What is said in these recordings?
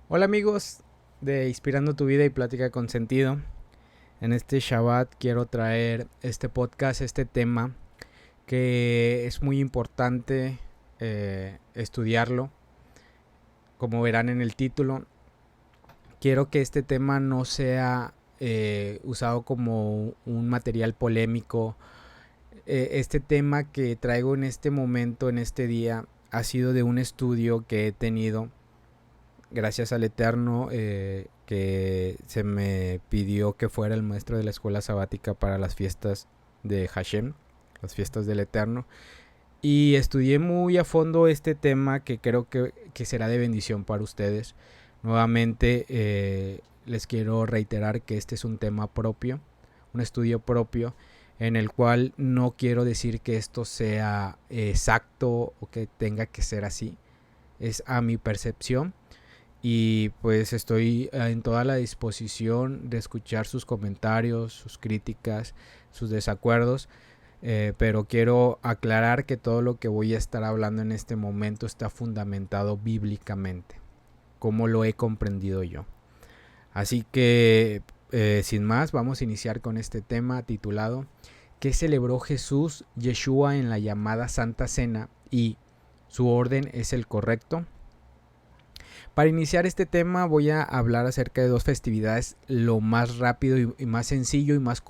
Hola amigos de Inspirando tu vida y Plática con Sentido. En este Shabbat quiero traer este podcast, este tema que es muy importante estudiarlo. Como verán en el título, quiero que este tema no sea usado como un material polémico. Este tema que traigo en este momento, en este día, ha sido de un estudio que he tenido gracias al Eterno, que se me pidió que fuera el maestro de la escuela sabática para las fiestas de Hashem, las fiestas del Eterno. Y estudié muy a fondo este tema que creo que será de bendición para ustedes. Nuevamente les quiero reiterar que este es un tema propio, un estudio propio, en el cual no quiero decir que esto sea exacto o que tenga que ser así. Es a mi percepción y pues estoy en toda la disposición de escuchar sus comentarios, sus críticas, sus desacuerdos. Pero quiero aclarar que todo lo que voy a estar hablando en este momento está fundamentado bíblicamente, como lo he comprendido yo. Así que, sin más, vamos a iniciar con este tema titulado ¿Qué celebró Jesús, Yeshua, en la llamada Santa Cena y su orden es el correcto? Para iniciar este tema voy a hablar acerca de dos festividades lo más rápido y más sencillo y más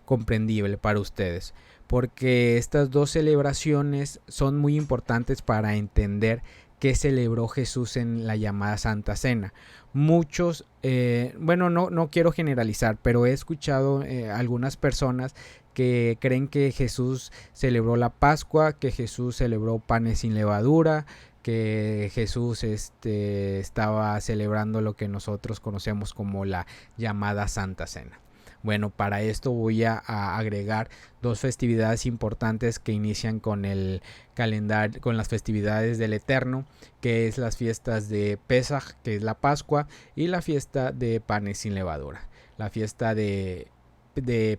comprendible para ustedes, porque estas dos celebraciones son muy importantes para entender qué celebró Jesús en la llamada Santa Cena. Muchos, no quiero generalizar, pero he escuchado algunas personas que creen que Jesús celebró la Pascua, que Jesús celebró panes sin levadura, que Jesús estaba celebrando lo que nosotros conocemos como la llamada Santa Cena. Bueno, para esto voy a agregar dos festividades importantes que inician con el calendario, con las festividades del Eterno, que es las fiestas de Pesaj, que es la Pascua, y la fiesta de panes sin levadura. La fiesta de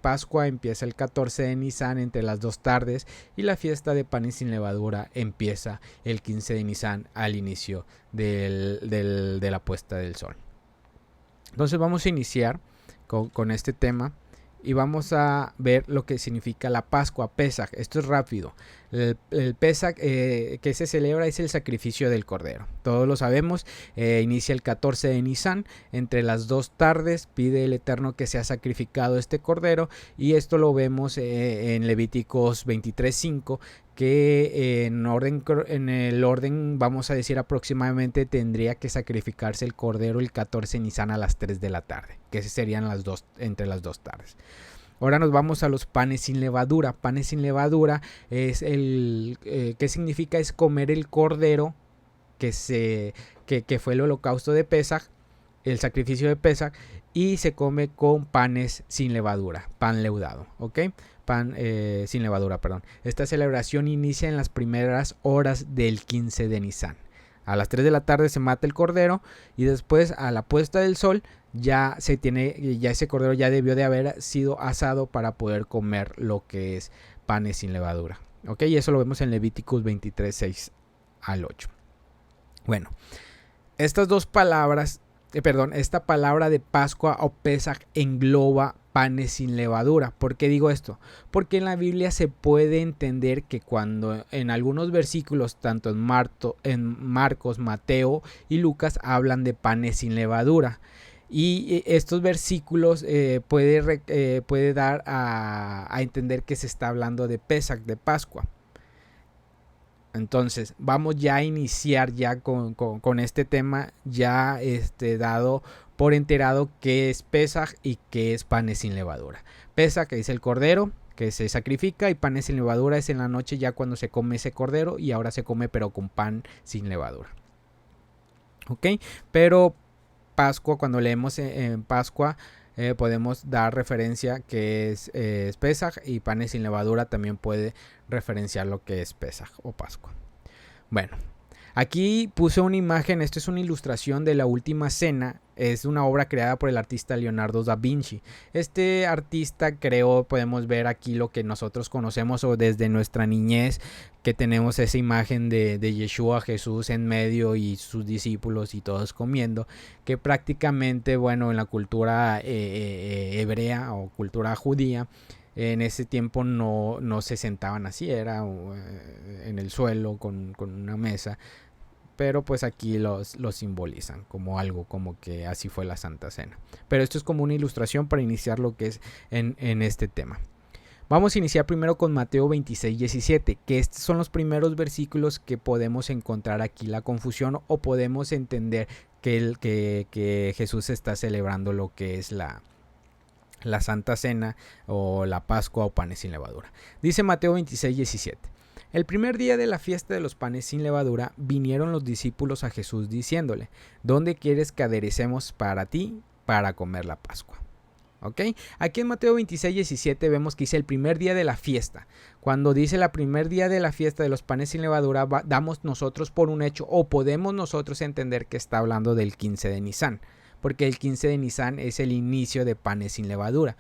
Pascua empieza el 14 de Nisan entre las dos tardes y la fiesta de panes sin levadura empieza el 15 de Nisan al inicio de la puesta del sol. Entonces vamos a iniciar con este tema y vamos a ver lo que significa la Pascua, Pesaj. Esto es rápido. El Pesaj que se celebra es el sacrificio del Cordero. Todos lo sabemos. Inicia el 14 de Nisan. Entre las dos tardes pide el Eterno que sea sacrificado este Cordero. Y esto lo vemos en Levíticos 23:5, que en el orden, vamos a decir aproximadamente, tendría que sacrificarse el cordero el 14 Nisan a las 3 de la tarde, que serían entre las dos tardes. Ahora nos vamos a los panes sin levadura. Panes sin levadura es ¿qué significa? Es comer el cordero que fue el holocausto de Pesaj, el sacrificio de Pesaj, y se come con panes sin levadura, pan leudado, ¿ok? Pan sin levadura, perdón. Esta celebración inicia en las primeras horas del 15 de Nisan. A las 3 de la tarde se mata el cordero y después a la puesta del sol ya ese cordero ya debió de haber sido asado para poder comer lo que es panes sin levadura, ¿ok? Y eso lo vemos en Levíticos 23:6 al 8. Bueno, estas dos palabras, esta palabra de Pascua o Pesaj engloba panes sin levadura. ¿Por qué digo esto? Porque en la Biblia se puede entender que cuando en algunos versículos, tanto en Marcos, Mateo y Lucas, hablan de panes sin levadura. Y estos versículos puede dar a entender que se está hablando de Pesaj, de Pascua. Entonces vamos ya a iniciar ya con este tema ya dado por enterado qué es Pesaj y qué es panes sin levadura. Pesaj, que es el cordero que se sacrifica, y panes sin levadura es en la noche ya cuando se come ese cordero, y ahora se come pero con pan sin levadura. ¿Ok? Pero Pascua, cuando leemos en Pascua, podemos dar referencia que es Pesaj, y panes sin levadura también puede referenciar lo que es Pesaj o Pascua. Bueno, Aquí puse una imagen, esto es una ilustración de La Última Cena, es una obra creada por el artista Leonardo da Vinci. Este artista creó, podemos ver aquí lo que nosotros conocemos o desde nuestra niñez, que tenemos esa imagen de Yeshua, Jesús en medio y sus discípulos y todos comiendo, que prácticamente, bueno, en la cultura hebrea o cultura judía, en ese tiempo no se sentaban así, era en el suelo con una mesa, pero pues aquí los simbolizan como algo como que así fue la Santa Cena. Pero esto es como una ilustración para iniciar lo que es en este tema. Vamos a iniciar primero con Mateo 26:17, que estos son los primeros versículos que podemos encontrar aquí la confusión o podemos entender que Jesús está celebrando lo que es la Santa Cena o la Pascua o panes sin levadura. Dice Mateo 26:17. El primer día de la fiesta de los panes sin levadura vinieron los discípulos a Jesús diciéndole: ¿dónde quieres que aderecemos para ti para comer la Pascua? ¿Ok? Aquí en Mateo 26:17 vemos que dice el primer día de la fiesta. Cuando dice el primer día de la fiesta de los panes sin levadura, damos nosotros por un hecho o podemos nosotros entender que está hablando del 15 de Nisan, porque el 15 de Nisan es el inicio de panes sin levadura.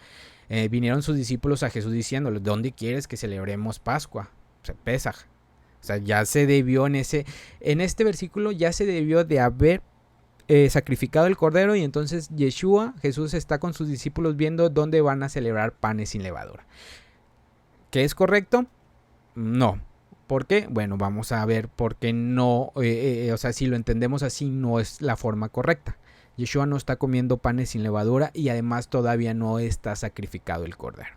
Vinieron sus discípulos a Jesús diciéndole: ¿dónde quieres que celebremos Pascua? O sea, Pesaj. O sea, ya se debió en este versículo ya se debió de haber sacrificado el cordero, y entonces Yeshua, Jesús, está con sus discípulos viendo dónde van a celebrar panes sin levadura. ¿Qué es correcto? No. ¿Por qué? Bueno, vamos a ver por qué no, o sea, si lo entendemos así, no es la forma correcta. Yeshua no está comiendo panes sin levadura y además todavía no está sacrificado el cordero.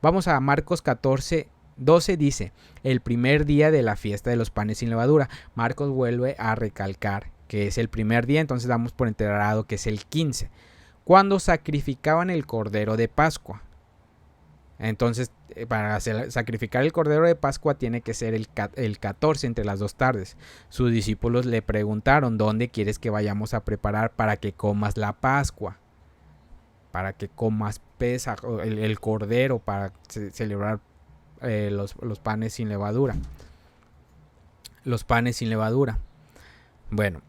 Vamos a Marcos 14:12, dice: el primer día de la fiesta de los panes sin levadura. Marcos vuelve a recalcar que es el primer día, entonces damos por enterado que es el 15, cuando sacrificaban el cordero de Pascua. Entonces, para sacrificar el cordero de Pascua tiene que ser el 14, entre las 2 tardes. Sus discípulos le preguntaron: ¿dónde quieres que vayamos a preparar para que comas la Pascua? Para que comas Pesaj, el cordero, para celebrar los panes sin levadura. Los panes sin levadura. Bueno,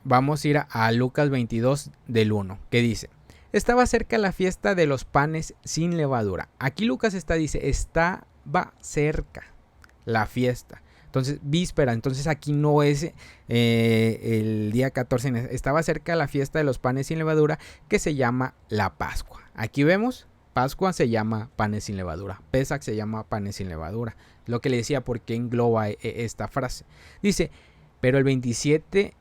vamos a ir a Lucas 22 del 1, que dice: estaba cerca la fiesta de los panes sin levadura. Aquí Lucas dice, estaba cerca la fiesta. Entonces, víspera. Entonces aquí no es el día 14. Estaba cerca la fiesta de los panes sin levadura, que se llama la Pascua. Aquí vemos, Pascua se llama panes sin levadura. Pesach se llama panes sin levadura. Lo que le decía, porque engloba esta frase. Dice, pero el 27...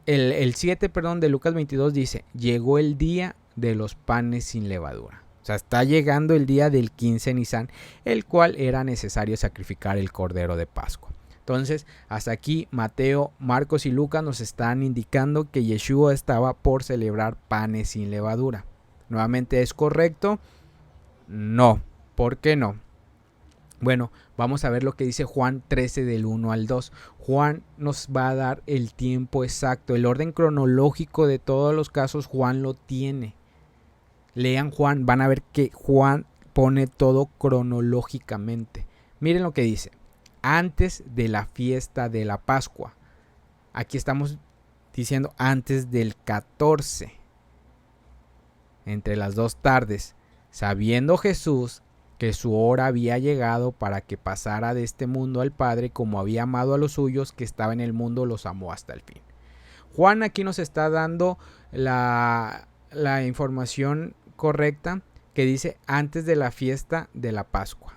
El 7, de Lucas 22 dice: llegó el día de los panes sin levadura. O sea, está llegando el día del 15 Nisan, el cual era necesario sacrificar el cordero de Pascua. Entonces, hasta aquí Mateo, Marcos y Lucas nos están indicando que Yeshua estaba por celebrar panes sin levadura. ¿Nuevamente es correcto? No. ¿Por qué no? Bueno, vamos a ver lo que dice Juan 13 del 1 al 2. Juan nos va a dar el tiempo exacto, el orden cronológico de todos los casos. Juan lo tiene. Lean Juan, van a ver que Juan pone todo cronológicamente. Miren lo que dice: antes de la fiesta de la Pascua. Aquí estamos diciendo antes del 14, entre las 2 tardes, sabiendo Jesús que su hora había llegado para que pasara de este mundo al Padre, como había amado a los suyos que estaba en el mundo, los amó hasta el fin. Juan aquí nos está dando la información correcta, que dice antes de la fiesta de la Pascua.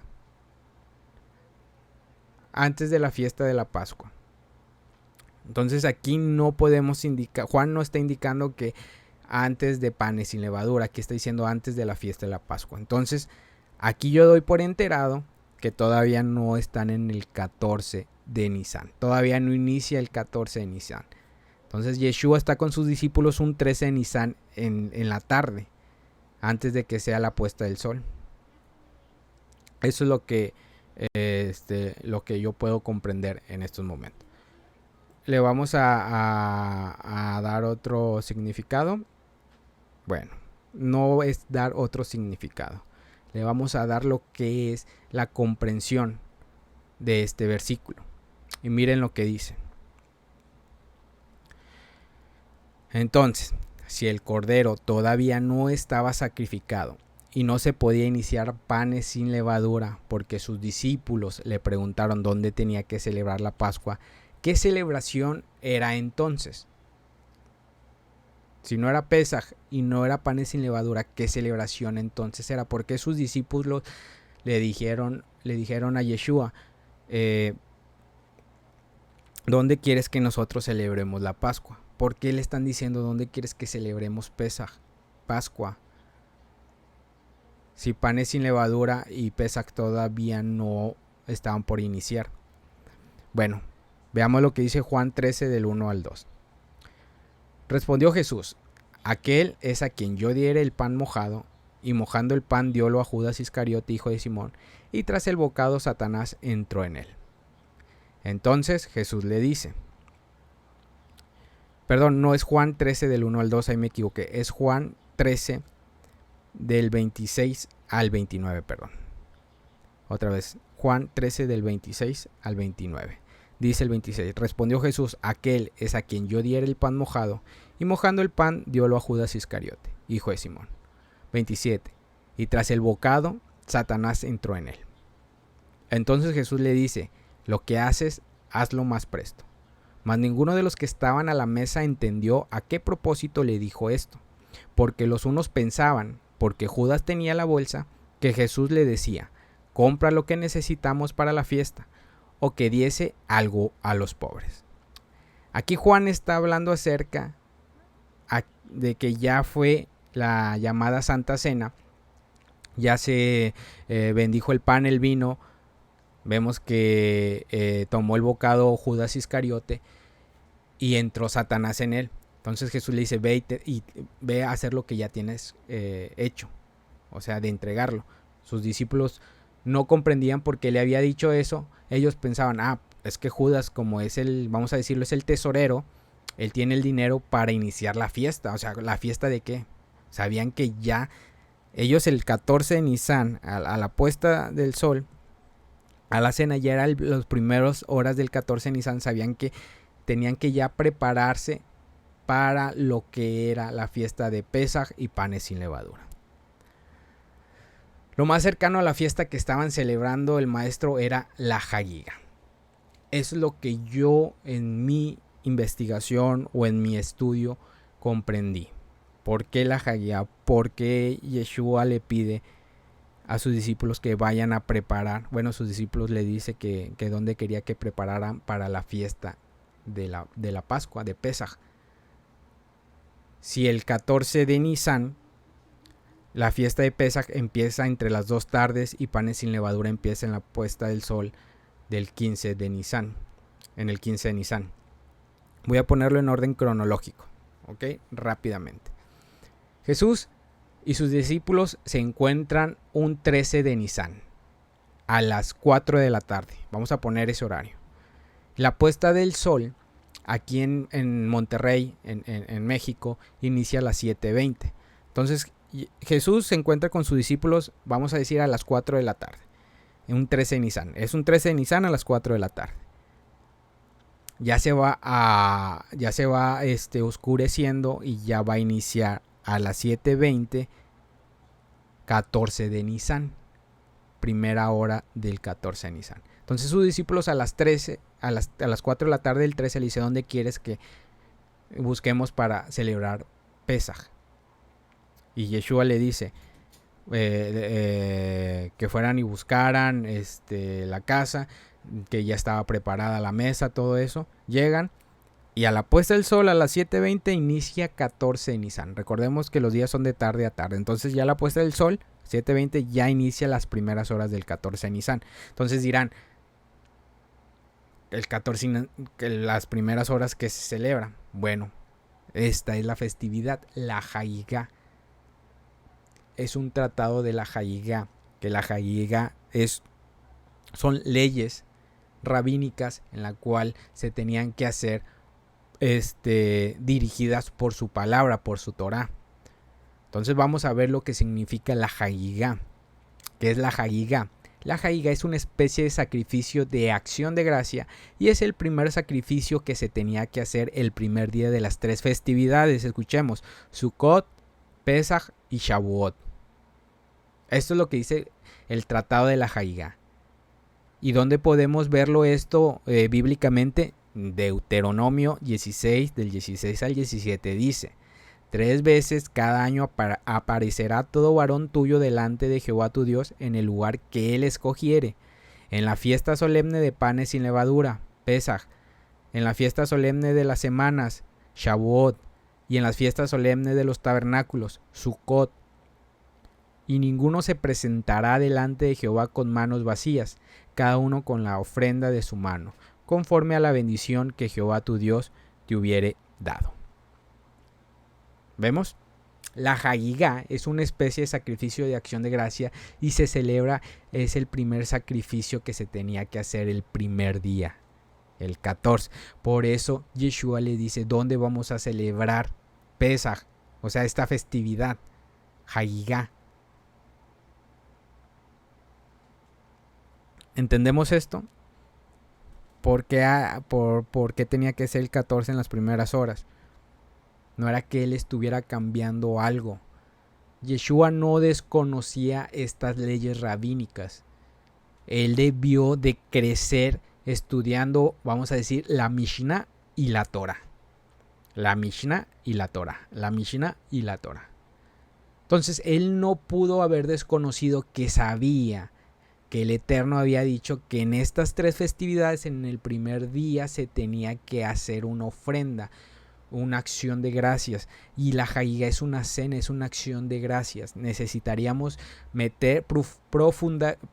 Antes de la fiesta de la Pascua. Entonces aquí no podemos indicar, Juan no está indicando que antes de panes sin levadura, aquí está diciendo antes de la fiesta de la Pascua. Entonces, aquí yo doy por enterado que todavía no están en el 14 de Nisan. Todavía no inicia el 14 de Nisan. Entonces Yeshua está con sus discípulos un 13 de Nisan en la tarde, antes de que sea la puesta del sol. Eso es lo que yo puedo comprender en estos momentos. Le vamos a dar otro significado. Bueno, no es dar otro significado. Le vamos a dar lo que es la comprensión de este versículo. Y miren lo que dice. Entonces, si el cordero todavía no estaba sacrificado y no se podía iniciar panes sin levadura, porque sus discípulos le preguntaron dónde tenía que celebrar la Pascua, ¿qué celebración era entonces? Si no era Pesaj y no era panes sin levadura, ¿qué celebración entonces era? Porque sus discípulos le dijeron a Yeshua, ¿dónde quieres que nosotros celebremos la Pascua? ¿Por qué le están diciendo dónde quieres que celebremos Pesaj, Pascua? Si panes sin levadura y Pesaj todavía no estaban por iniciar. Bueno, veamos lo que dice Juan 13 del 1 al 2. Respondió Jesús, aquel es a quien yo diere el pan mojado, y mojando el pan diólo a Judas Iscariote, hijo de Simón, y tras el bocado Satanás entró en él. Entonces Jesús le dice, perdón, no es Juan 13 del 1 al 2, ahí me equivoqué, es Juan 13 del 26 al 29, perdón. Otra vez, Juan 13 del 26 al 29. Dice el 26, respondió Jesús, aquel es a quien yo diera el pan mojado, y mojando el pan diólo a Judas Iscariote, hijo de Simón. 27, y tras el bocado, Satanás entró en él. Entonces Jesús le dice, lo que haces, hazlo más presto. Mas ninguno de los que estaban a la mesa entendió a qué propósito le dijo esto, porque los unos pensaban, porque Judas tenía la bolsa, que Jesús le decía, compra lo que necesitamos para la fiesta, o que diese algo a los pobres. Aquí Juan está hablando acerca de que ya fue la llamada Santa Cena, ya se bendijo el pan, el vino, vemos que tomó el bocado Judas Iscariote y entró Satanás en él. Entonces Jesús le dice, ve a hacer lo que ya tienes hecho, o sea, de entregarlo. Sus discípulos no comprendían por qué le había dicho eso. Ellos pensaban, es que Judas, como es vamos a decirlo, es el tesorero, él tiene el dinero para iniciar la fiesta. O sea, ¿la fiesta de qué? Sabían que ya ellos el 14 de Nisan, a la puesta del sol, a la cena, ya eran las primeras horas del 14 de Nisan, sabían que tenían que ya prepararse para lo que era la fiesta de Pesaj y panes sin levadura. Lo más cercano a la fiesta que estaban celebrando el maestro era la Hagiga. Es lo que yo en mi investigación o en mi estudio comprendí. ¿Por qué la Hagiga? ¿Por qué Yeshua le pide a sus discípulos que vayan a preparar? Bueno, sus discípulos le dice que dónde quería que prepararan para la fiesta de la Pascua, de Pesaj. Si el 14 de Nisan, la fiesta de Pesaj empieza entre las 2 tardes y panes sin levadura empieza en la puesta del sol del 15 de Nisan, en el 15 de Nisan. Voy a ponerlo en orden cronológico, ¿ok? Rápidamente. Jesús y sus discípulos se encuentran un 13 de Nisan a las 4 de la tarde. Vamos a poner ese horario. La puesta del sol aquí en Monterrey, en México, inicia a las 7:20. Entonces Jesús se encuentra con sus discípulos, vamos a decir, a las 4 de la tarde. En un 13 de Nisan. Es un 13 de Nisan a las 4 de la tarde. Ya se va oscureciendo y ya va a iniciar a las 7:20, 14 de Nisan. Primera hora del 14 de Nisan. Entonces sus discípulos a las 4 de la tarde del 13 le dice, ¿dónde quieres que busquemos para celebrar Pesaj? Y Yeshua le dice que fueran y buscaran la casa, que ya estaba preparada la mesa, todo eso. Llegan y a la puesta del sol a las 7:20 inicia 14 de Nisan. Recordemos que los días son de tarde a tarde. Entonces ya a la puesta del sol, 7:20, ya inicia las primeras horas del 14 de Nisan. Entonces dirán, el 14, las primeras horas que se celebran. Bueno, esta es la festividad, la Hagiga. Es un tratado de la Hagiga, que la Hagiga son leyes rabínicas en la cual se tenían que hacer dirigidas por su palabra, por su Torah. Entonces vamos a ver lo que significa la Hagiga. ¿Qué es la Hagiga? La Hagigá es una especie de sacrificio de acción de gracia y es el primer sacrificio que se tenía que hacer el primer día de las 3 festividades. Escuchemos, Sukkot, Pesaj y Shavuot. Esto es lo que dice el tratado de la Hagigá. ¿Y dónde podemos verlo esto bíblicamente? Deuteronomio 16, del 16 al 17 dice: 3 veces cada año aparecerá todo varón tuyo delante de Jehová tu Dios en el lugar que él escogiere, en la fiesta solemne de panes sin levadura, Pesaj, en la fiesta solemne de las semanas, Shavuot, y en las fiestas solemnes de los tabernáculos, Sukkot. Y ninguno se presentará delante de Jehová con manos vacías, cada uno con la ofrenda de su mano, conforme a la bendición que Jehová tu Dios te hubiere dado. ¿Vemos? La Hagigá es una especie de sacrificio de acción de gracia y se celebra, es el primer sacrificio que se tenía que hacer el primer día, el 14. Por eso Yeshua le dice, ¿dónde vamos a celebrar Pesaj? O sea, esta festividad, Hagigá. ¿Entendemos esto? ¿Por qué tenía que ser el 14 en las primeras horas? No era que él estuviera cambiando algo. Yeshua no desconocía estas leyes rabínicas. Él debió de crecer estudiando, vamos a decir, la Mishnah y la Torah. La Mishnah y la Torah. La Mishnah y la Torah. Entonces, él no pudo haber desconocido que sabía que el Eterno había dicho que en estas 3 festividades, en el primer día, se tenía que hacer una ofrenda, una acción de gracias, y la Hagigá es una cena, es una acción de gracias. Necesitaríamos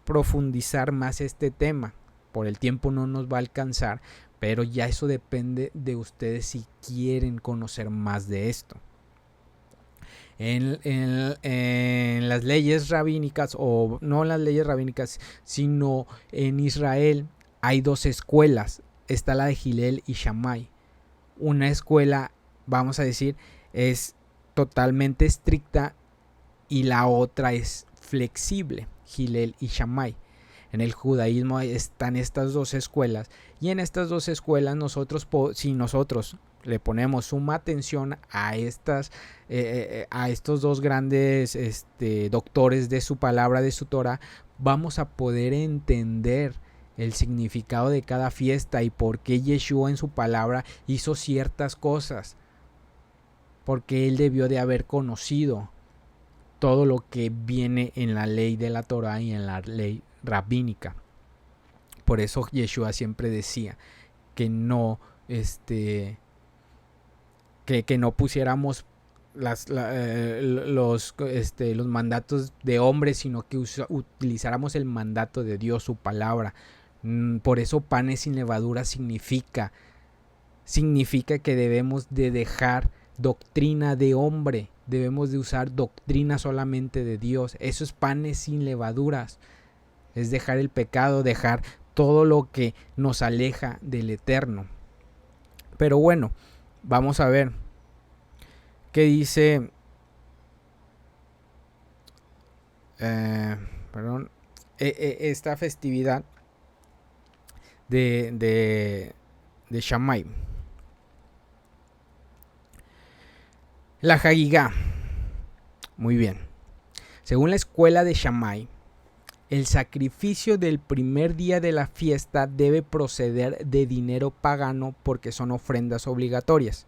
profundizar más este tema, por el tiempo no nos va a alcanzar, pero ya eso depende de ustedes si quieren conocer más de esto. En las leyes rabínicas, o no en las leyes rabínicas, sino en Israel hay 2 escuelas. Está la de Hillel y Shammai. Una escuela, vamos a decir, es totalmente estricta y la otra es flexible, Hillel y Shammai. En el judaísmo están estas 2 escuelas, y en estas 2 escuelas si nosotros le ponemos suma atención a estos 2 grandes doctores de su palabra, de su Torah, vamos a poder entender el significado de cada fiesta y por qué Yeshua en su palabra hizo ciertas cosas, porque él debió de haber conocido todo lo que viene en la ley de la Torah y en la ley rabínica. Por eso Yeshua siempre decía que no que no pusiéramos los mandatos de hombres, sino que utilizáramos el mandato de Dios, su palabra. Por eso panes sin levadura significa que debemos de dejar doctrina de hombre, debemos de usar doctrina solamente de Dios. Eso es panes sin levaduras, es dejar el pecado, dejar todo lo que nos aleja del Eterno. Pero bueno, vamos a ver qué dice esta festividad de Shammai. La Hagigá. Muy bien. Según la escuela de Shammai, el sacrificio del primer día de la fiesta debe proceder de dinero pagano porque son ofrendas obligatorias.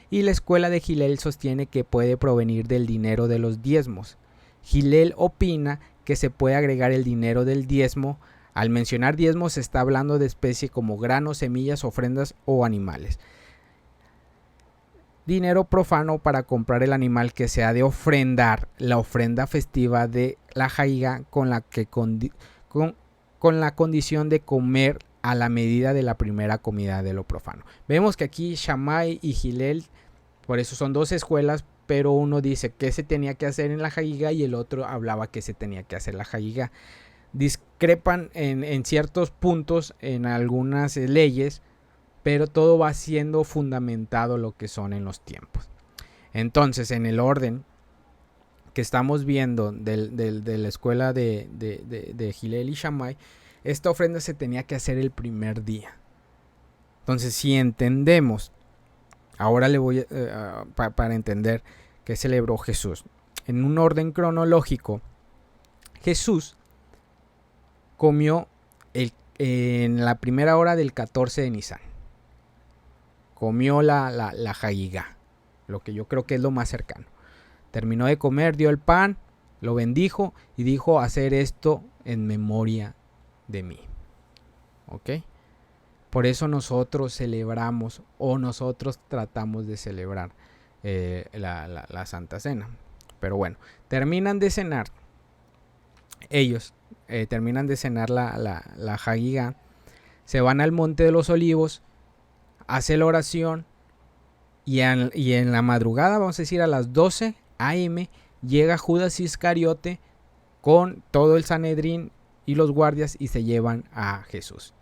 Y la escuela de Hillel sostiene que puede provenir del dinero de los diezmos. Hillel opina que se puede agregar el dinero del diezmo. Al mencionar diezmos se está hablando de especies como granos, semillas, ofrendas o animales. Dinero profano para comprar el animal que se ha de ofrendar, la ofrenda festiva de la Hagigá con la condición de comer a la medida de la primera comida de lo profano. Vemos que aquí Shammai y Hillel, por eso son 2 escuelas, pero uno dice que se tenía que hacer en la Hagigá y el otro hablaba que se tenía que hacer la Hagigá. Discrepan en ciertos puntos, en algunas leyes, pero todo va siendo fundamentado lo que son en los tiempos. Entonces, en el orden que estamos viendo de la escuela de Hillel y Shammai, esta ofrenda se tenía que hacer el primer día. Entonces, si entendemos, ahora le voy para entender qué celebró Jesús. En un orden cronológico, Jesús comió en la primera hora del 14 de Nisan. Comió la Hagigá, lo que yo creo que es lo más cercano. Terminó de comer, dio el pan, lo bendijo y dijo: hacer esto en memoria de mí. ¿Ok? Por eso nosotros celebramos, o nosotros tratamos de celebrar la Santa Cena. Pero bueno, terminan de cenar. Ellos terminan de cenar la Hagigá. Se van al Monte de los Olivos, hace la oración. Y en la madrugada, vamos a decir a las 12 a.m., llega Judas Iscariote con todo el Sanedrín y los guardias y se llevan a Jesús.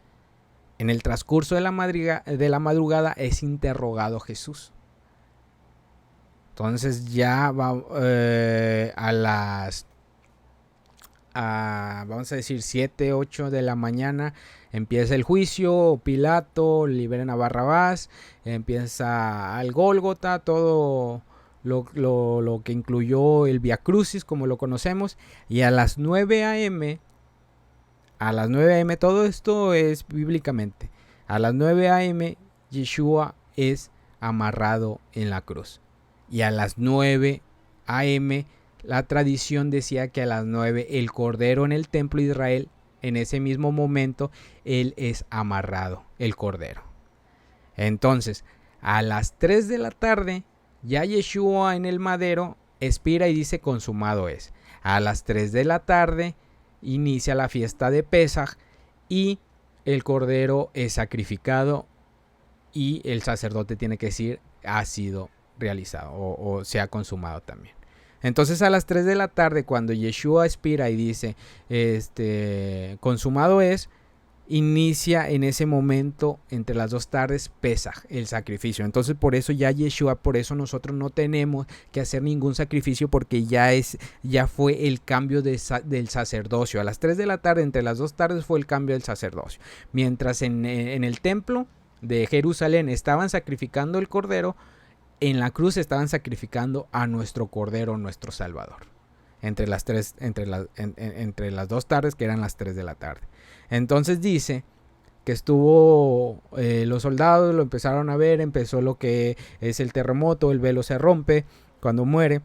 En el transcurso de la madrugada es interrogado Jesús. Entonces ya va vamos a decir 7, 8 de la mañana, empieza el juicio. Pilato, liberan a Barrabás, empieza el Gólgota, todo lo que incluyó el Vía Crucis como lo conocemos. Y a las 9 a.m., todo esto es bíblicamente, a las 9 a.m. Yeshua es amarrado en la cruz. Y a las 9 a.m. la tradición decía que a las 9 el cordero en el templo de Israel, en ese mismo momento, él es amarrado, el cordero. Entonces, a las 3 de la tarde, ya Yeshua en el madero expira y dice: consumado es. A las 3 de la tarde inicia la fiesta de Pesaj y el cordero es sacrificado y el sacerdote tiene que decir: ha sido realizado o se ha consumado también. Entonces a las 3 de la tarde, cuando Yeshua expira y dice consumado es, inicia en ese momento, entre las 2 tardes, Pesaj, el sacrificio. Entonces por eso ya Yeshua, por eso nosotros no tenemos que hacer ningún sacrificio, porque ya fue el cambio del sacerdocio. A las 3 de la tarde, entre las 2 tardes, fue el cambio del sacerdocio. Mientras en el templo de Jerusalén estaban sacrificando el cordero, en la cruz estaban sacrificando a nuestro cordero, nuestro Salvador. Entre las 2 tardes, que eran las 3 de la tarde. Entonces dice que estuvo los soldados, lo empezaron a ver, empezó lo que es el terremoto, el velo se rompe cuando muere.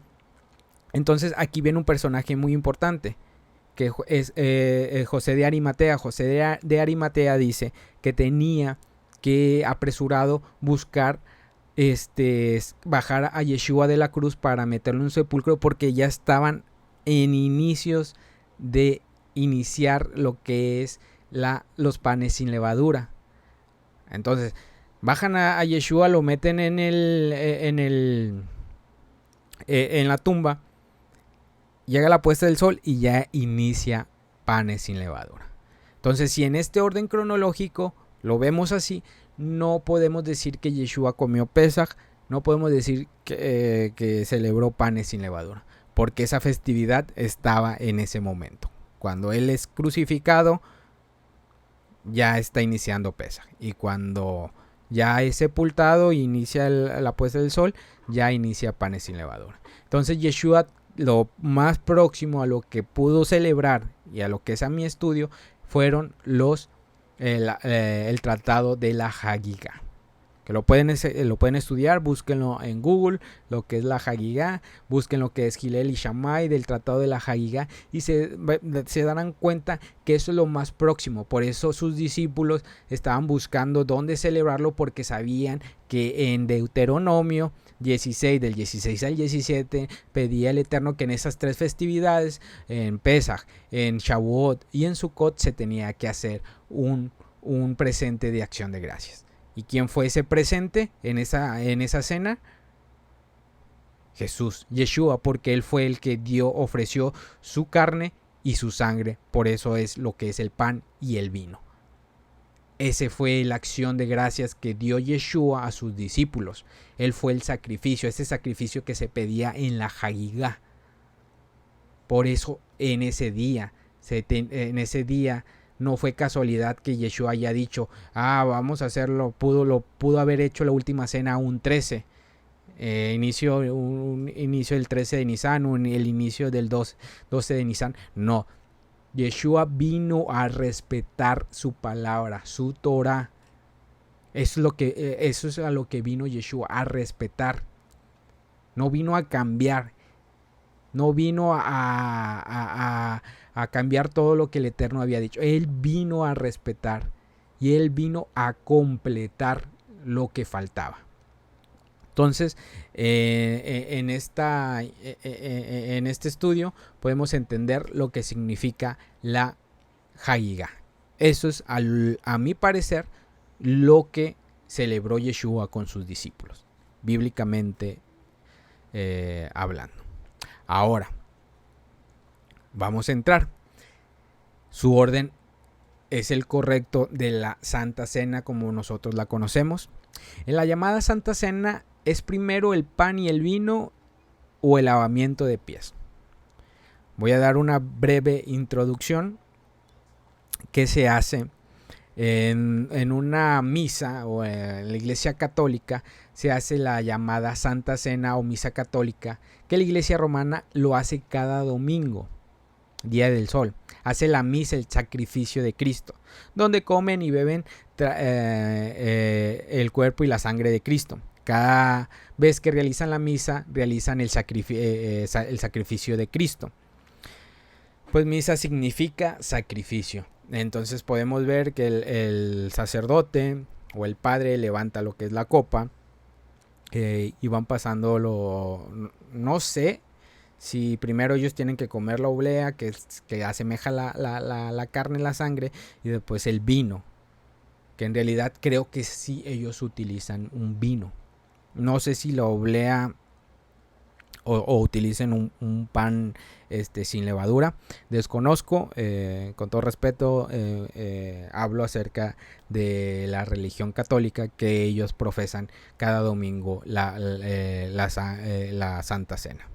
Entonces aquí viene un personaje muy importante, que es José de Arimatea. José de Arimatea dice que tenía que apresurado buscar bajar a Yeshua de la cruz para meterlo en un sepulcro, porque ya estaban en inicios de iniciar lo que es los panes sin levadura. Entonces bajan a Yeshua, lo meten en la tumba, llega la puesta del sol y ya inicia panes sin levadura. Entonces, si en este orden cronológico lo vemos así, no podemos decir que Yeshua comió Pesaj, no podemos decir que celebró panes sin levadura, porque esa festividad estaba en ese momento. Cuando él es crucificado, ya está iniciando Pesaj, y cuando ya es sepultado y inicia la puesta del sol, ya inicia panes sin levadura. Entonces Yeshua, lo más próximo a lo que pudo celebrar y a lo que es a mi estudio, fueron el tratado de la Hagigá, que lo pueden estudiar. Búsquenlo en Google, lo que es la Hagigá, busquen lo que es Hillel y Shammai del tratado de la Hagigá, y se darán cuenta que eso es lo más próximo. Por eso sus discípulos estaban buscando dónde celebrarlo, porque sabían que en Deuteronomio 16, del 16 al 17, pedía el Eterno que en esas 3 festividades, en Pesaj, en Shavuot y en Sukkot, se tenía que hacer un presente de acción de gracias. ¿Y quién fue ese presente en esa cena? Jesús, Yeshua, porque él fue el que ofreció su carne y su sangre. Por eso es lo que es el pan y el vino. Ese fue la acción de gracias que dio Yeshua a sus discípulos. Él fue el sacrificio, ese sacrificio que se pedía en la Hagigá. Por eso en ese día no fue casualidad que Yeshua haya dicho, vamos a hacerlo, pudo haber hecho la última cena un 13. Inicio del 13 de Nisan, el inicio del 12 de Nisan. No, Yeshua vino a respetar su palabra, su Torah. Eso es a lo que vino Yeshua, a respetar. No vino a cambiar. No vino a cambiar todo lo que el Eterno había dicho. Él vino a respetar. Y Él vino a completar lo que faltaba. Entonces, en este estudio podemos entender lo que significa la Hagigá. Eso es, a mi parecer, lo que celebró Yeshua con sus discípulos, bíblicamente hablando. Ahora, vamos a entrar. Su orden es el correcto de la Santa Cena como nosotros la conocemos. En la llamada Santa Cena es primero el pan y el vino o el lavamiento de pies. Voy a dar una breve introducción que se hace en una misa o en la Iglesia Católica. Se hace la llamada Santa Cena o Misa Católica, que la Iglesia Romana lo hace cada domingo, Día del Sol. Hace la misa, el sacrificio de Cristo, donde comen y beben el cuerpo y la sangre de Cristo. Cada vez que realizan la misa, realizan el sacrificio de Cristo. Pues misa significa sacrificio. Entonces podemos ver que el sacerdote o el padre levanta lo que es la copa y van pasando no sé si primero ellos tienen que comer la oblea que asemeja la carne y la sangre, y después el vino, que en realidad creo que sí ellos utilizan un vino. No sé si la oblea o utilicen un pan sin levadura. Desconozco, con todo respeto, hablo acerca de la religión católica que ellos profesan cada domingo la Santa Cena.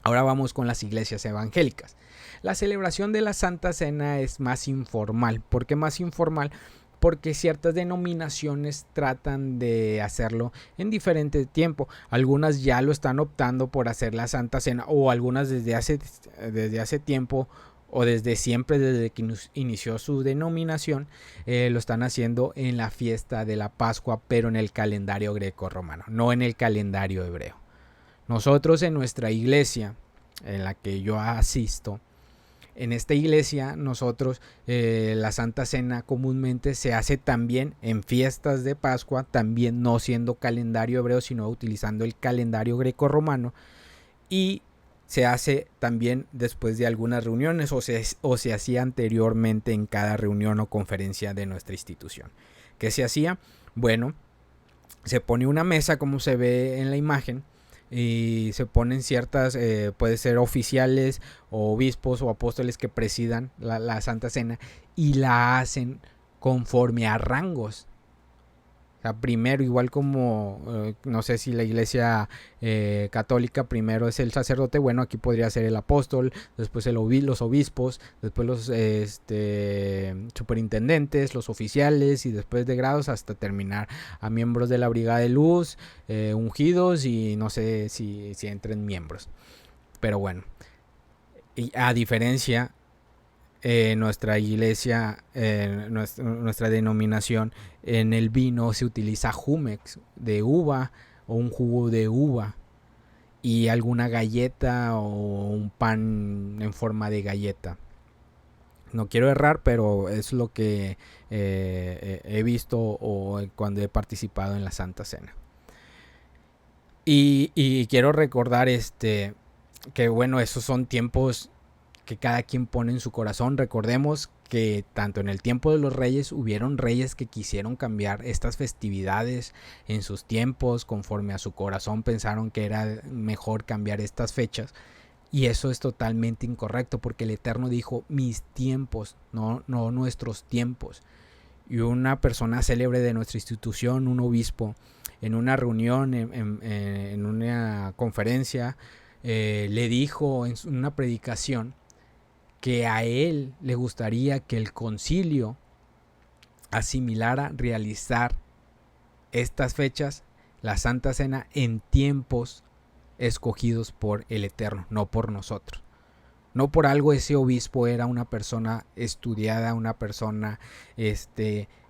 Ahora vamos con las iglesias evangélicas. La celebración de la Santa Cena es más informal. ¿Por qué más informal? Porque ciertas denominaciones tratan de hacerlo en diferente tiempo. Algunas ya lo están optando por hacer la Santa Cena, o algunas desde hace tiempo o desde siempre, desde que inició su denominación, lo están haciendo en la fiesta de la Pascua, pero en el calendario greco-romano, no en el calendario hebreo. Nosotros en nuestra iglesia, en la que yo asisto, en esta iglesia nosotros la Santa Cena comúnmente se hace también en fiestas de Pascua, también no siendo calendario hebreo, sino utilizando el calendario greco-romano, y se hace también después de algunas reuniones o se hacía anteriormente en cada reunión o conferencia de nuestra institución. ¿Qué se hacía? Bueno, se pone una mesa como se ve en la imagen, y se ponen ciertas, puede ser oficiales o obispos o apóstoles que presidan la Santa Cena, y la hacen conforme a rangos. O sea, primero, igual como, no sé si la iglesia católica primero es el sacerdote, bueno, aquí podría ser el apóstol, después los obispos, después los superintendentes, los oficiales, y después de grados hasta terminar a miembros de la Brigada de Luz, ungidos, y no sé si entren miembros. Pero bueno, y a diferencia, nuestra iglesia, nuestra denominación, en el vino se utiliza jumex de uva o un jugo de uva, y alguna galleta o un pan en forma de galleta. No quiero errar, pero es lo que he visto o cuando he participado en la Santa Cena. Y quiero recordar que bueno, esos son tiempos que cada quien pone en su corazón. Recordemos que tanto en el tiempo de los reyes hubieron reyes que quisieron cambiar estas festividades en sus tiempos, conforme a su corazón pensaron que era mejor cambiar estas fechas, y eso es totalmente incorrecto, porque el Eterno dijo mis tiempos, no nuestros tiempos. Y una persona célebre de nuestra institución, un obispo, en una reunión, en una conferencia, le dijo en una predicación que a él le gustaría que el concilio asimilara realizar estas fechas, la Santa Cena, en tiempos escogidos por el Eterno, no por nosotros. No por algo ese obispo era una persona estudiada, una persona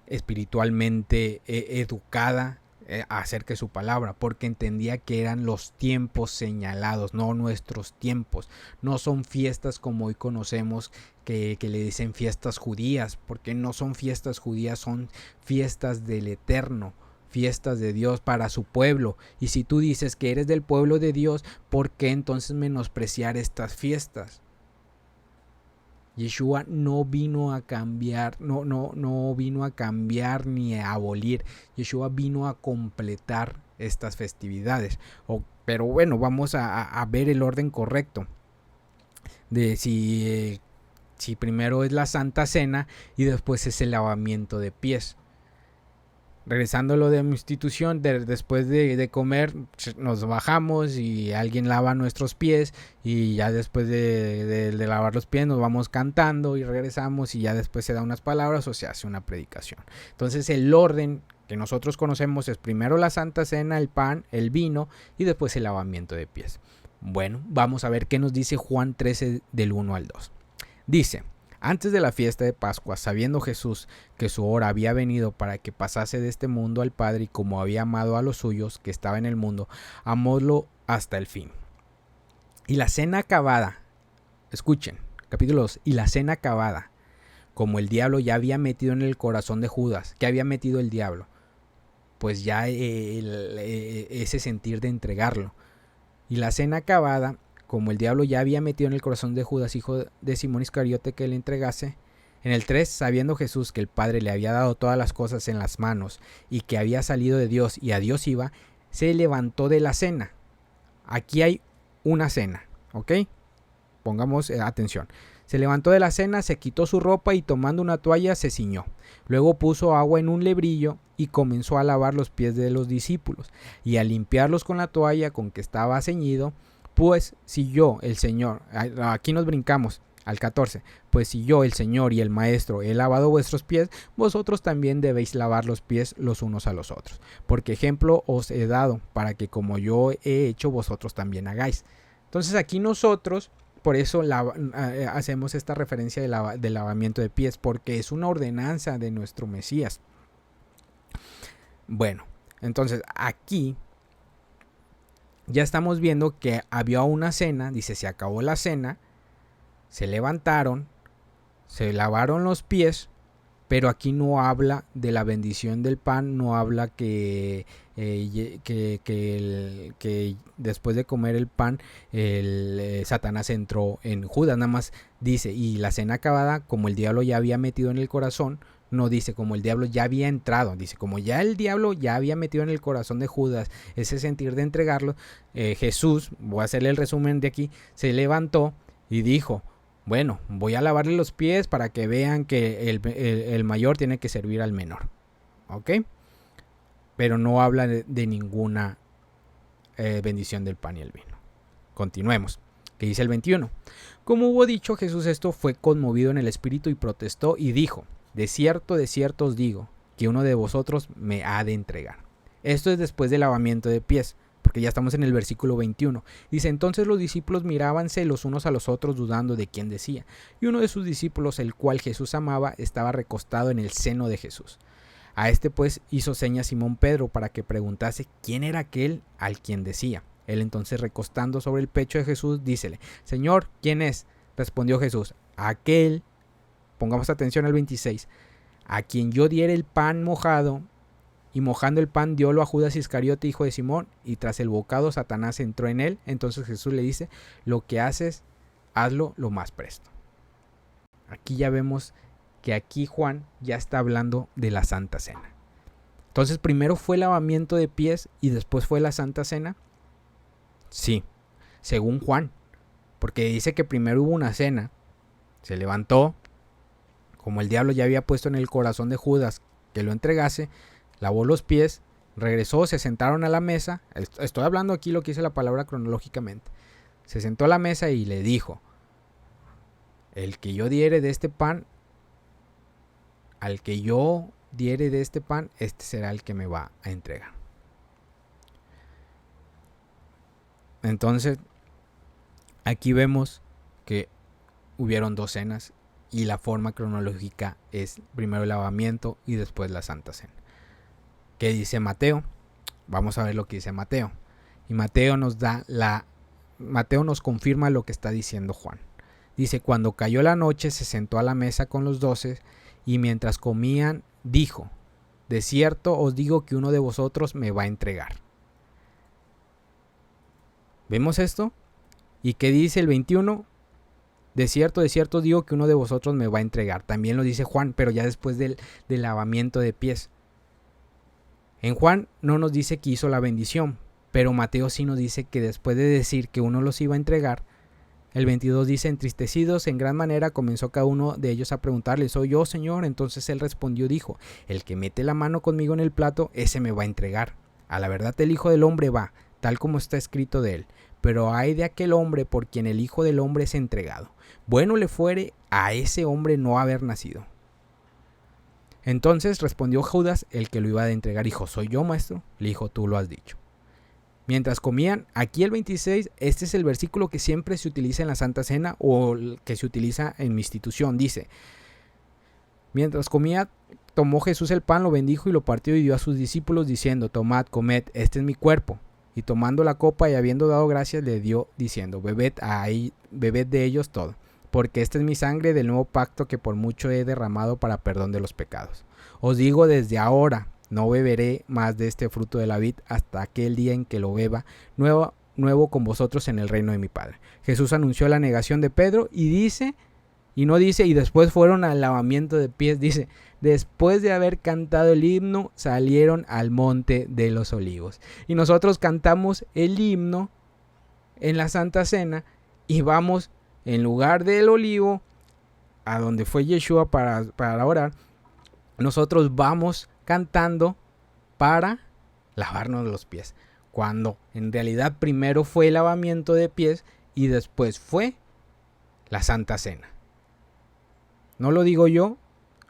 espiritualmente educada acerca de su palabra, porque entendía que eran los tiempos señalados, no nuestros tiempos. No son fiestas como hoy conocemos que le dicen fiestas judías, porque no son fiestas judías, son fiestas del Eterno, fiestas de Dios para su pueblo. Y si tú dices que eres del pueblo de Dios, ¿por qué entonces menospreciar estas fiestas? Yeshua no vino a cambiar, no vino a cambiar ni a abolir. Yeshua vino a completar estas festividades. Pero bueno, vamos a ver el orden correcto de si primero es la Santa Cena y después es el lavamiento de pies. Regresando a lo de mi institución, después de comer nos bajamos y alguien lava nuestros pies, y ya después de lavar los pies nos vamos cantando y regresamos, y ya después se da unas palabras o se hace una predicación. Entonces el orden que nosotros conocemos es primero la Santa Cena, el pan, el vino y después el lavamiento de pies. Bueno, vamos a ver qué nos dice Juan 13 del 1 al 2. Dice: antes de la fiesta de Pascua, sabiendo Jesús que su hora había venido para que pasase de este mundo al Padre, y como había amado a los suyos que estaba en el mundo, amólo hasta el fin. Y la cena acabada, escuchen, capítulo 2, y la cena acabada, como el diablo ya había metido en el corazón de Judas, ¿qué había metido el diablo? Pues ya ese sentir de entregarlo. Y la cena acabada, como el diablo ya había metido en el corazón de Judas, hijo de Simón Iscariote, que le entregase. En el 3, sabiendo Jesús que el Padre le había dado todas las cosas en las manos y que había salido de Dios y a Dios iba, se levantó de la cena. Aquí hay una cena, ¿ok? Pongamos atención. Se levantó de la cena, se quitó su ropa y tomando una toalla se ciñó. Luego puso agua en un lebrillo y comenzó a lavar los pies de los discípulos y a limpiarlos con la toalla con que estaba ceñido. Pues si yo, el Señor, aquí nos brincamos al 14, pues si yo, el Señor y el Maestro, he lavado vuestros pies, vosotros también debéis lavar los pies los unos a los otros. Porque ejemplo os he dado, para que como yo he hecho, vosotros también hagáis. Entonces aquí nosotros, por eso hacemos esta referencia de lavamiento de pies, porque es una ordenanza de nuestro Mesías. Bueno, entonces aquí ya estamos viendo que había una cena, dice, se acabó la cena, se levantaron, se lavaron los pies, pero aquí no habla de la bendición del pan, no habla que después de comer el pan, Satanás entró en Judas, nada más dice, y la cena acabada, como el diablo ya había metido en el corazón. No dice como el diablo ya había entrado, dice como ya el diablo ya había metido en el corazón de Judas ese sentir de entregarlo. Jesús, voy a hacerle el resumen de aquí, se levantó y dijo, bueno, voy a lavarle los pies para que vean que el mayor tiene que servir al menor, ¿ok? Pero no habla de ninguna bendición del pan y el vino. Continuemos. Que dice el 21. Como hubo dicho Jesús esto, fue conmovido en el espíritu y protestó y dijo, de cierto os digo, que uno de vosotros me ha de entregar. Esto es después del lavamiento de pies, porque ya estamos en el versículo 21. Dice, entonces los discípulos mirábanse los unos a los otros dudando de quién decía. Y uno de sus discípulos, el cual Jesús amaba, estaba recostado en el seno de Jesús. A este pues hizo seña Simón Pedro para que preguntase quién era aquel al quien decía. Él entonces recostando sobre el pecho de Jesús, dícele, Señor, ¿quién es? Respondió Jesús, aquel, pongamos atención al 26, a quien yo diere el pan mojado, y mojando el pan diólo a Judas Iscariote, hijo de Simón, y tras el bocado Satanás entró en él. Entonces Jesús le dice, lo que haces, hazlo lo más presto. Aquí ya vemos que aquí Juan ya está hablando de la Santa Cena. Entonces primero fue el lavamiento de pies y después fue la Santa Cena. Sí, según Juan, porque dice que primero hubo una cena, se levantó, como el diablo ya había puesto en el corazón de Judas que lo entregase, lavó los pies, regresó, se sentaron a la mesa. Estoy hablando aquí lo que dice la palabra cronológicamente. se sentó a la mesa y le dijo: el que yo diere de este pan, al que yo diere de este pan, este será el que me va a entregar. Entonces, aquí vemos que hubieron 2 cenas y la forma cronológica es primero el lavamiento y después la Santa Cena. ¿Qué dice Mateo? Vamos a ver lo que dice Mateo. Y Mateo nos confirma lo que está diciendo Juan. Dice: cuando cayó la noche, se sentó a la mesa con los 12 y mientras comían dijo: de cierto os digo que uno de vosotros me va a entregar. ¿Vemos esto? ¿Y qué dice el 21? De cierto digo que uno de vosotros me va a entregar. También lo dice Juan, pero ya después del lavamiento de pies. En Juan no nos dice que hizo la bendición, pero Mateo sí nos dice que después de decir que uno los iba a entregar, el 22 dice: entristecidos en gran manera comenzó cada uno de ellos a preguntarle: ¿soy yo, Señor? Entonces él respondió, dijo: el que mete la mano conmigo en el plato, ese me va a entregar. A la verdad el Hijo del Hombre va, tal como está escrito de él. Pero hay de aquel hombre por quien el Hijo del Hombre es entregado. Bueno le fuere a ese hombre no haber nacido. Entonces respondió Judas, el que lo iba a entregar, dijo: ¿soy yo, maestro? Le dijo: tú lo has dicho. Mientras comían, aquí el 26, este es el versículo que siempre se utiliza en la Santa Cena o que se utiliza en mi institución. Dice: mientras comía, tomó Jesús el pan, lo bendijo y lo partió y dio a sus discípulos diciendo: tomad, comed, este es mi cuerpo. Y tomando la copa y habiendo dado gracias, le dio diciendo: bebed de ellos todo, porque esta es mi sangre del nuevo pacto que por mucho he derramado para perdón de los pecados. Os digo desde ahora, no beberé más de este fruto de la vid hasta aquel día en que lo beba nuevo con vosotros en el reino de mi Padre. Jesús anunció la negación de Pedro y no dice y después fueron al lavamiento de pies, dice: después de haber cantado el himno, salieron al monte de los olivos. Y nosotros cantamos el himno en la Santa Cena y vamos en lugar del olivo a donde fue Yeshua para orar. Nosotros vamos cantando para lavarnos los pies, cuando en realidad primero fue el lavamiento de pies y después fue la Santa Cena. No lo digo yo,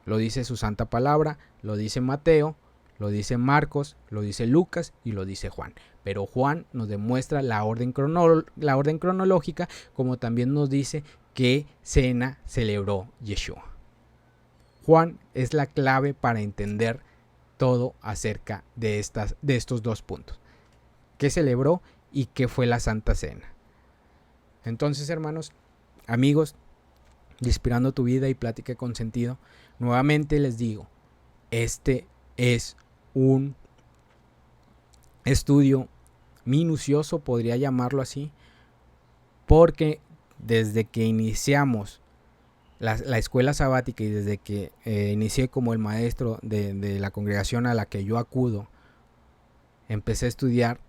lo dice su santa palabra, lo dice Mateo, lo dice Marcos, lo dice Lucas y lo dice Juan. Pero Juan nos demuestra la orden cronológica, como también nos dice qué cena celebró Yeshua. Juan es la clave para entender todo acerca de estos 2 puntos. ¿Qué celebró y qué fue la Santa Cena? Entonces, hermanos, amigos, Inspirando tu vida y plática con sentido, nuevamente les digo, este es un estudio minucioso, podría llamarlo así, porque desde que iniciamos la escuela sabática y desde que inicié como el maestro de la congregación a la que yo acudo, empecé a estudiar,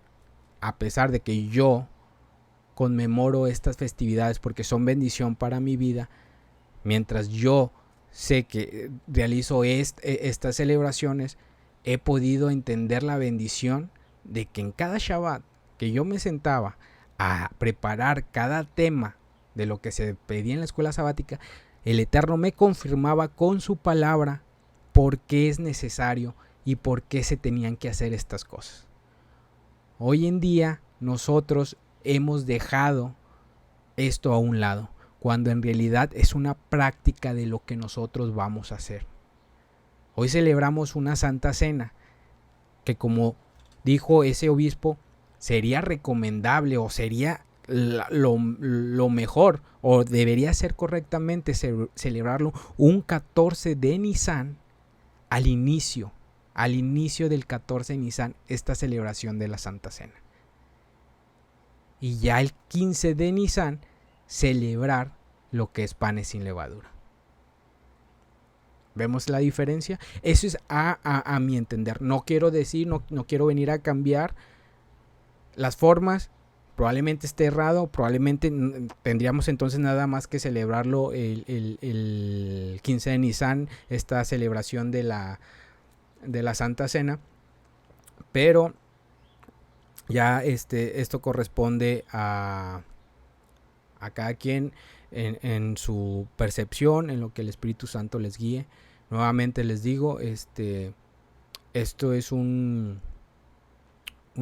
a pesar de que yo conmemoro estas festividades porque son bendición para mi vida, mientras yo sé que realizo estas celebraciones, he podido entender la bendición de que en cada Shabbat que yo me sentaba a preparar cada tema de lo que se pedía en la escuela sabática, el Eterno me confirmaba con su palabra por qué es necesario y por qué se tenían que hacer estas cosas. Hoy en día nosotros hemos dejado esto a un lado, cuando en realidad es una práctica de lo que nosotros vamos a hacer. Hoy celebramos una Santa Cena, que como dijo ese obispo, sería recomendable o sería lo mejor, o debería ser correctamente celebrarlo un 14 de Nisan, al inicio del 14 de Nisan, esta celebración de la Santa Cena. Y ya el 15 de Nisan, celebrar lo que es panes sin levadura. ¿Vemos la diferencia? Eso es a mi entender. No quiero decir, no quiero venir a cambiar las formas. Probablemente esté errado, probablemente tendríamos entonces nada más que celebrarlo el 15 de Nisan, esta celebración de la Santa Cena. Pero ya esto corresponde a A cada quien en su percepción, en lo que el Espíritu Santo les guíe. Nuevamente les digo, esto es un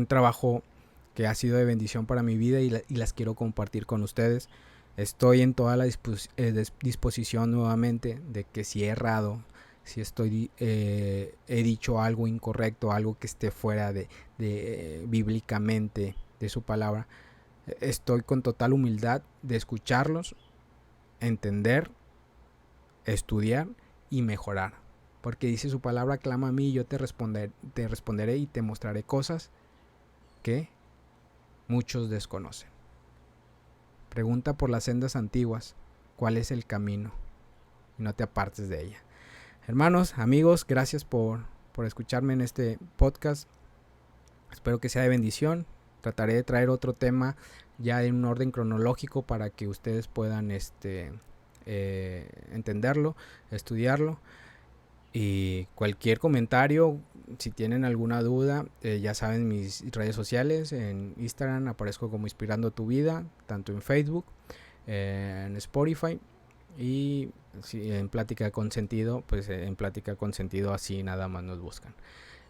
trabajo que ha sido de bendición para mi vida y las quiero compartir con ustedes. Estoy en toda la disposición nuevamente de que si he errado, si he dicho algo incorrecto, algo que esté fuera de bíblicamente de su palabra, estoy con total humildad de escucharlos, entender, estudiar y mejorar. Porque dice su palabra, clama a mí y yo te responderé y te mostraré cosas que muchos desconocen. Pregunta por las sendas antiguas, ¿cuál es el camino? Y no te apartes de ella. Hermanos, amigos, gracias por escucharme en este podcast. Espero que sea de bendición. Trataré de traer otro tema ya en un orden cronológico para que ustedes puedan entenderlo, estudiarlo. Y cualquier comentario, si tienen alguna duda, ya saben mis redes sociales. En Instagram aparezco como Inspirando tu Vida, tanto en Facebook, en Spotify. Y si en Plática con Sentido, pues en Plática con Sentido así nada más nos buscan.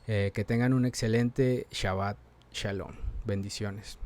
Que tengan un excelente Shabbat Shalom. Bendiciones.